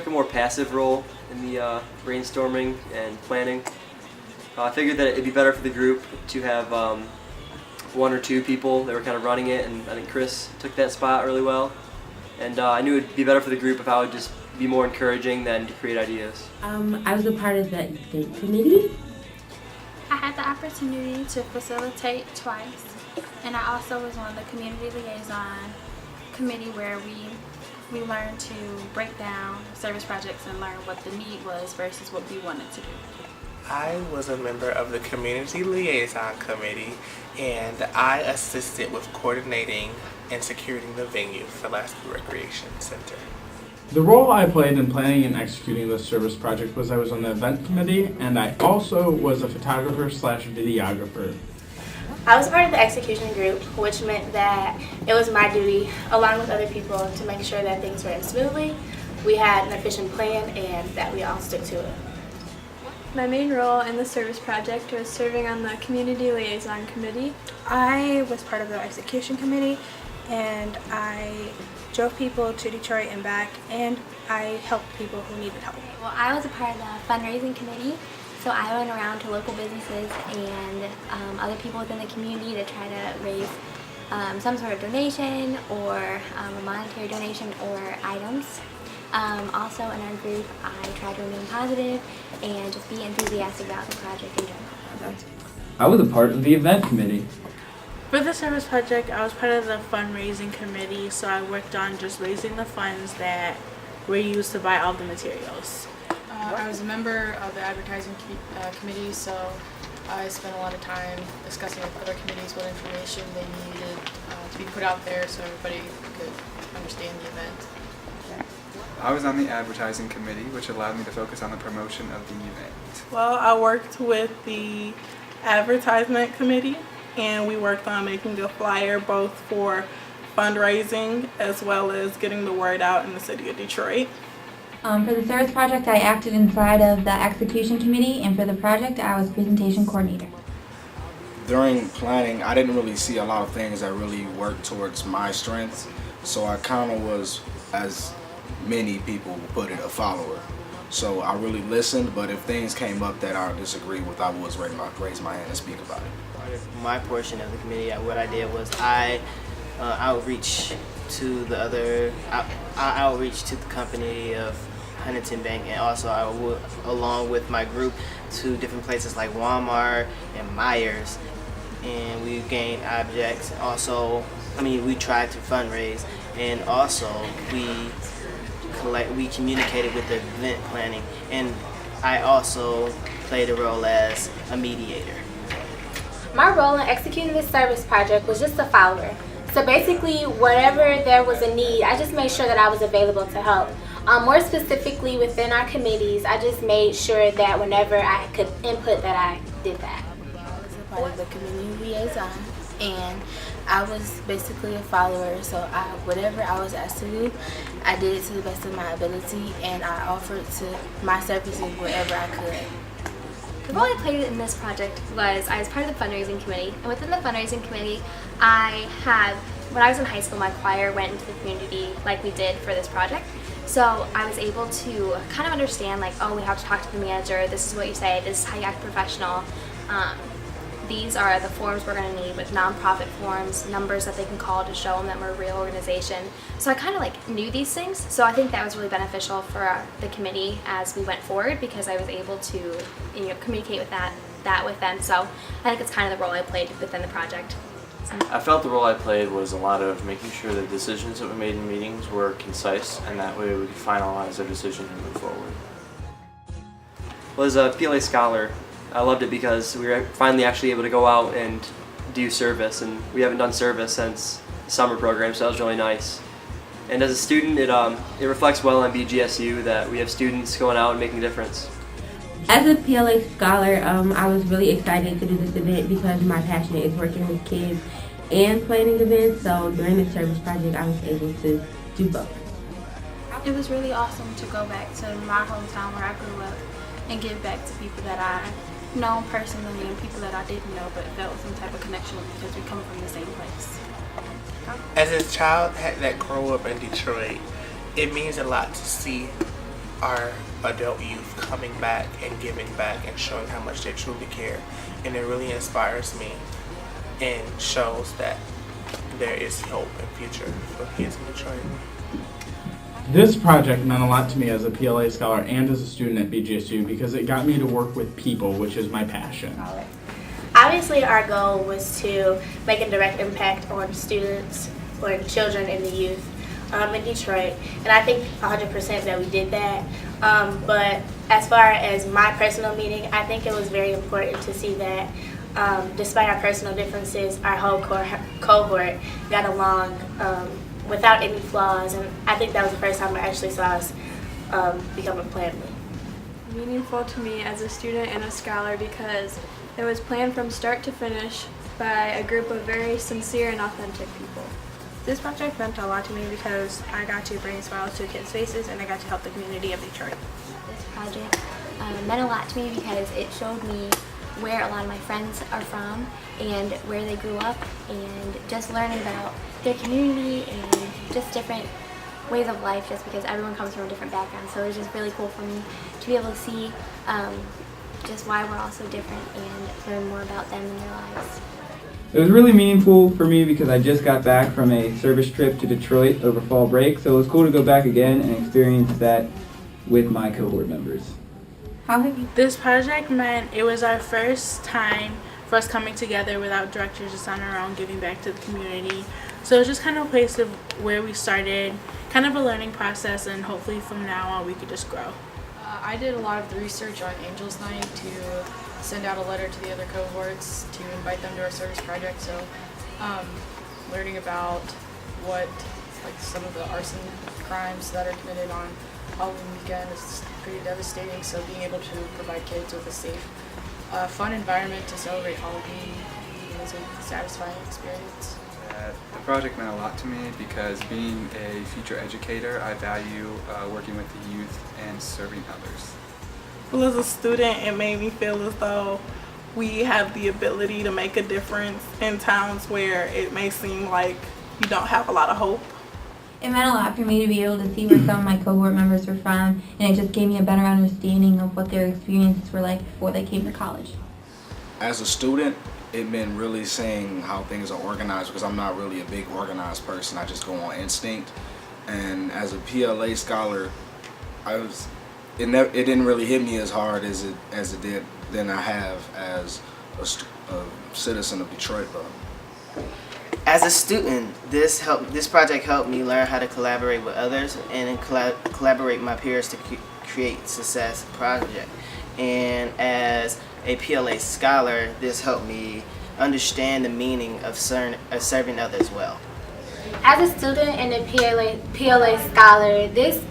took a more passive role in the brainstorming and planning. I figured that it'd be better for the group to have one or two people that were kind of running it, and I think Chris took that spot really well. And I knew it'd be better for the group if I would just be more encouraging than to create ideas. I was a part of the debate committee. I had the opportunity to facilitate twice, and I also was on the community liaison committee where we learned to break down service projects and learn what the need was versus what we wanted to do. I was a member of the community liaison committee, and I assisted with coordinating and securing the venue for Lasky Recreation Center. The role I played in planning and executing this service project was I was on the event committee, and I also was a photographer slash videographer. I was part of the execution group, which meant that it was my duty, along with other people, to make sure that things ran smoothly, we had an efficient plan, and that we all stuck to it. My main role in the service project was serving on the community liaison committee. I was part of the execution committee, and I drove people to Detroit and back, and I helped people who needed help. Well, I was a part of the fundraising committee, so I went around to local businesses and other people within the community to try to raise some sort of donation or a monetary donation or items. Also in our group, I tried to remain positive and just be enthusiastic about the project in general. I was a part of the event committee. For the service project, I was part of the fundraising committee, so I worked on just raising the funds that were used to buy all the materials. I was a member of the advertising committee, so I spent a lot of time discussing with other committees what information they needed to be put out there so everybody could understand the event. I was on the advertising committee, which allowed me to focus on the promotion of the event. Well, I worked with the advertisement committee, and we worked on making a flyer both for fundraising as well as getting the word out in the city of Detroit. For the service project, I acted inside of the execution committee, and for the project, I was presentation coordinator. During planning, I didn't really see a lot of things that really worked towards my strengths, so I kind of was, as many people put it, a follower. So I really listened, but if things came up that I disagreed with, I was raise my hand and speak about it. My portion of the committee, what I did was I outreach to the company of Huntington Bank, and also I would, along with my group, to different places like Walmart and Myers, and we gained objects. Also, we tried to fundraise, and also we communicated with the event planning, and I also played a role as a mediator. My role in executing this service project was just a follower. So basically, whatever there was a need, I just made sure that I was available to help. More specifically, within our committees, I just made sure that whenever I could input that I did that. I was a part of the community liaison, and I was basically a follower, so whatever I was asked to do, I did it to the best of my ability, and I offered to my services wherever I could. The role I played in this project was I was part of the fundraising committee, and within the fundraising committee, when I was in high school, my choir went into the community like we did for this project. So I was able to kind of understand, like, oh, we have to talk to the manager, this is what you say, this is how you act professional. These are the forms we're going to need, with nonprofit forms, numbers that they can call to show them that we're a real organization. So I kind of knew these things, so I think that was really beneficial for the committee as we went forward, because I was able to communicate with that with them. So I think it's kind of the role I played within the project. I felt the role I played was a lot of making sure the decisions that we made in meetings were concise, and that way we could finalize our decision and move forward. Well, as a PLA scholar, I loved it because we were finally actually able to go out and do service, and we haven't done service since the summer program, so that was really nice. And as a student, it reflects well on BGSU that we have students going out and making a difference. As a PLA scholar, I was really excited to do this event because my passion is working with kids and planning events, so during the service project I was able to do both. It was really awesome to go back to my hometown where I grew up and give back to people that I know personally and people that I didn't know but felt some type of connection with because we come from the same place. As a child that grew up in Detroit, it means a lot to see our adult youth coming back and giving back and showing how much they truly care. And it really inspires me and shows that there is hope and future for kids in Detroit. This project meant a lot to me as a PLA scholar and as a student at BGSU because it got me to work with people, which is my passion. Obviously, our goal was to make a direct impact on students or children and the youth in Detroit, and I think 100% that we did that. But as far as my personal meaning, I think it was very important to see that despite our personal differences, our whole cohort got along without any flaws, and I think that was the first time I actually saw us become a family. Meaningful to me as a student and a scholar because it was planned from start to finish by a group of very sincere and authentic people. This project meant a lot to me because I got to bring smiles to kids' faces and I got to help the community of Detroit. This project meant a lot to me because it showed me where a lot of my friends are from and where they grew up, and just learning about their community and just different ways of life, just because everyone comes from a different background. So it was just really cool for me to be able to see just why we're all so different and learn more about them and their lives. It was really meaningful for me because I just got back from a service trip to Detroit over fall break, so it was cool to go back again and experience that with my cohort members. This project meant it was our first time for us coming together without directors, just on our own, giving back to the community. So it was just kind of a place of where we started, kind of a learning process, and hopefully from now on we could just grow. I did a lot of the research on Angels Night to send out a letter to the other cohorts to invite them to our service project. So learning about what, like, some of the arson crimes that are committed on Halloween weekend is pretty devastating. So being able to provide kids with a safe, fun environment to celebrate Halloween was a satisfying experience. The project meant a lot to me because being a future educator, I value working with the youth and serving others. Well, as a student, it made me feel as though we have the ability to make a difference in towns where it may seem like you don't have a lot of hope. It meant a lot for me to be able to see where some of my cohort members were from, and it just gave me a better understanding of what their experiences were like before they came to college. As a student, it meant really seeing how things are organized because I'm not really a big organized person. I just go on instinct. And as a PLA scholar, it didn't really hit me as hard as it did than I have as a citizen of Detroit, though. As a student, this project helped me learn how to collaborate with others and collaborate with my peers to create success project. And as a PLA scholar, this helped me understand the meaning of serving others well. As a student and a PLA scholar, this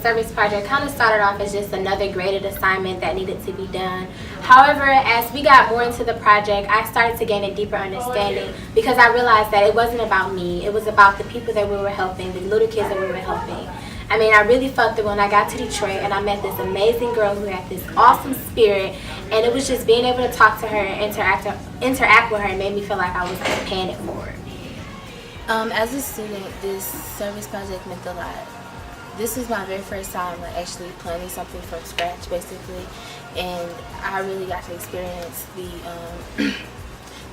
service project kind of started off as just another graded assignment that needed to be done. However, as we got more into the project, I started to gain a deeper understanding because I realized that it wasn't about me. It was about the people that we were helping, the little kids that we were helping. I mean, I really felt it when I got to Detroit and I met this amazing girl who had this awesome spirit, and it was just being able to talk to her and interact with her made me feel like I was paying it forward. As a student, this service project meant a lot. This was my very first time actually planning something from scratch, basically, and I really got to experience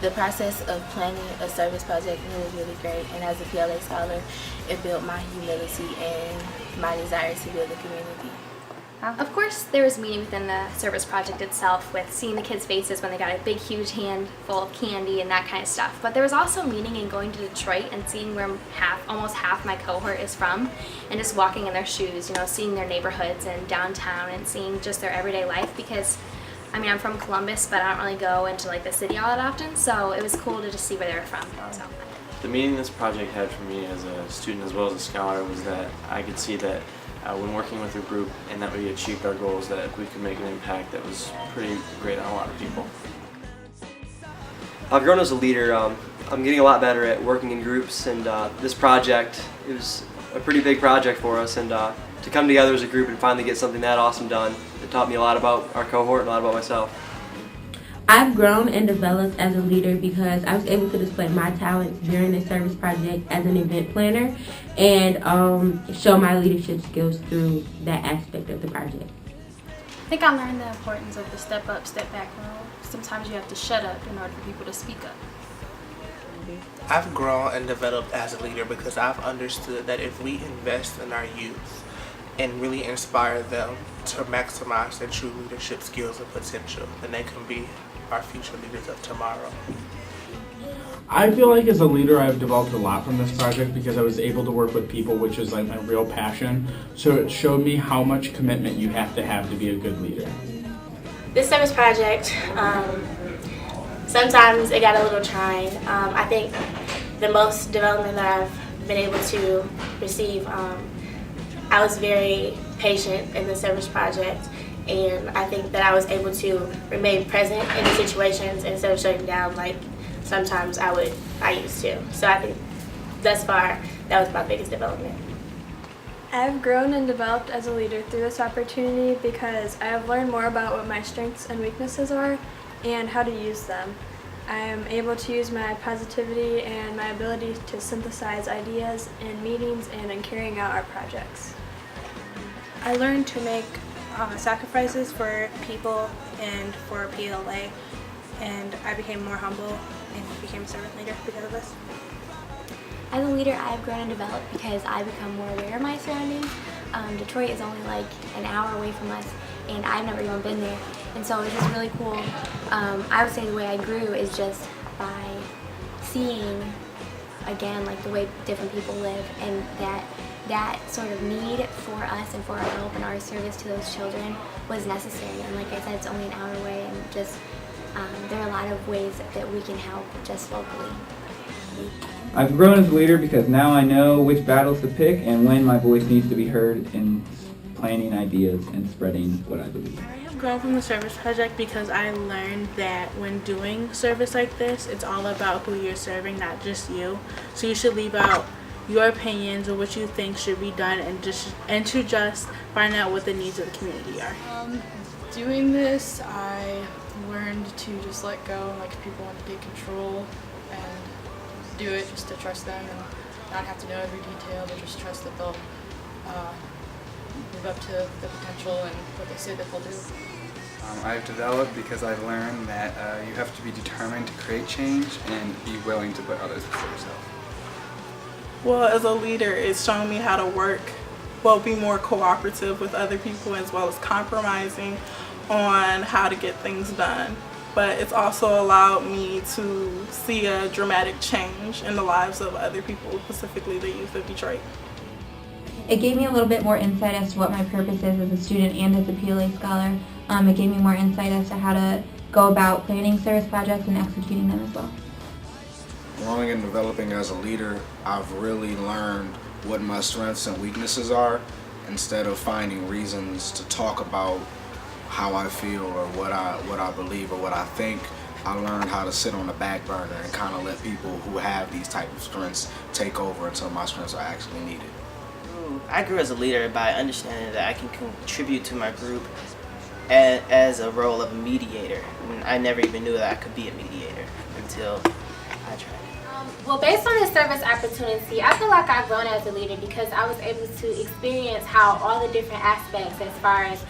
the process of planning a service project, and it was really great. And as a PLA scholar, it built my humility and my desire to build a community. Of course, there was meaning within the service project itself with seeing the kids' faces when they got a big, huge handful of candy and that kind of stuff. But there was also meaning in going to Detroit and seeing where almost half my cohort is from, and just walking in their shoes, seeing their neighborhoods and downtown and seeing just their everyday life. Because, I mean, I'm from Columbus, but I don't really go into the city all that often, so it was cool to just see where they were from. So. The meaning this project had for me as a student as well as a scholar was that I could see that when working with a group and that we achieved our goals, that we could make an impact that was pretty great on a lot of people. I've grown as a leader. I'm getting a lot better at working in groups, and this project, it was a pretty big project for us, and to come together as a group and finally get something that awesome done, it taught me a lot about our cohort and a lot about myself. I've grown and developed as a leader because I was able to display my talents during the service project as an event planner and show my leadership skills through that aspect of the project. I think I learned the importance of the step up, step back rule. Sometimes you have to shut up in order for people to speak up. I've grown and developed as a leader because I've understood that if we invest in our youth and really inspire them to maximize their true leadership skills and potential, then they can be our future leaders of tomorrow. I feel like as a leader I've developed a lot from this project because I was able to work with people, which is like my real passion. So it showed me how much commitment you have to be a good leader. This service project, sometimes it got a little trying. I think the most development that I've been able to receive, I was very patient in the service project, and I think that I was able to remain present in the situations instead of shutting down like sometimes I used to. So I think thus far that was my biggest development. I've grown and developed as a leader through this opportunity because I have learned more about what my strengths and weaknesses are and how to use them. I am able to use my positivity and my ability to synthesize ideas in meetings and in carrying out our projects. I learned to make sacrifices for people and for PLA, and I became more humble and became a servant leader because of this. As a leader, I've grown and developed because I become more aware of my surroundings. Detroit is only like an hour away from us, and I've never even been there. And so it's just really cool. I would say the way I grew is just by seeing, again, like the way different people live, and that sort of need for us and for our help and our service to those children was necessary. And like I said, it's only an hour away, and just there are a lot of ways that we can help just locally. I've grown as a leader because now I know which battles to pick and when my voice needs to be heard in planning ideas and spreading what I believe. I have grown from the service project because I learned that when doing service like this, it's all about who you're serving, not just you. So you should leave out your opinions or what you think should be done and to just find out what the needs of the community are. Doing this, I learned to just let go, like if people want to take control and do it, just to trust them and not have to know every detail, but just trust that they'll live up to the potential and what they say that they'll do. I've developed because I've learned that you have to be determined to create change and be willing to put others before yourself. Well, as a leader, it's shown me how to be more cooperative with other people, as well as compromising on how to get things done. But it's also allowed me to see a dramatic change in the lives of other people, specifically the youth of Detroit. It gave me a little bit more insight as to what my purpose is as a student and as a PLA scholar. It gave me more insight as to how to go about planning service projects and executing them as well. Growing and developing as a leader, I've really learned what my strengths and weaknesses are instead of finding reasons to talk about how I feel or what I believe or what I think. I learned how to sit on the back burner and kind of let people who have these type of strengths take over until my strengths are actually needed. I grew as a leader by understanding that I can contribute to my group as a role of a mediator. And I never even knew that I could be a mediator until I tried. Well, based on this service opportunity, I feel like I've grown as a leader because I was able to experience how all the different aspects as far as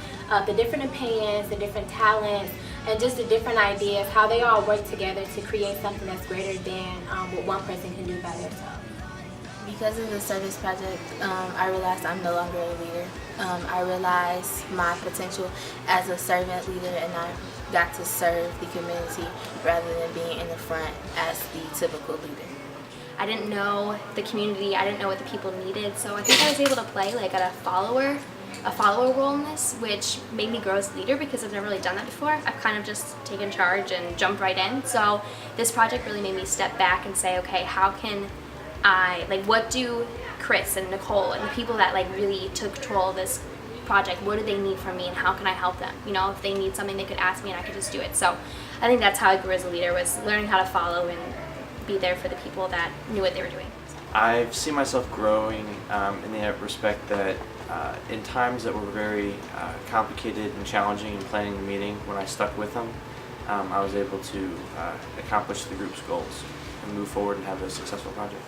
the different opinions, the different talents, and just the different ideas, how they all work together to create something that's greater than what one person can do by themselves. Because of the service project, I realized I'm no longer a leader. I realized my potential as a servant leader, and I got to serve the community rather than being in the front as the typical leader. I didn't know the community, I didn't know what the people needed, so I think I was able to play like a follower role in this, which made me grow as a leader because I've never really done that before. I've kind of just taken charge and jumped right in. So this project really made me step back and say, okay, how can what do Chris and Nicole and the people that really took control of this project, what do they need from me and how can I help them? You know, if they need something, they could ask me and I could just do it. So I think that's how I grew as a leader, was learning how to follow and be there for the people that knew what they were doing. I've seen myself growing in the respect that in times that were very complicated and challenging in planning the meeting, when I stuck with them I was able to accomplish the group's goals and move forward and have a successful project.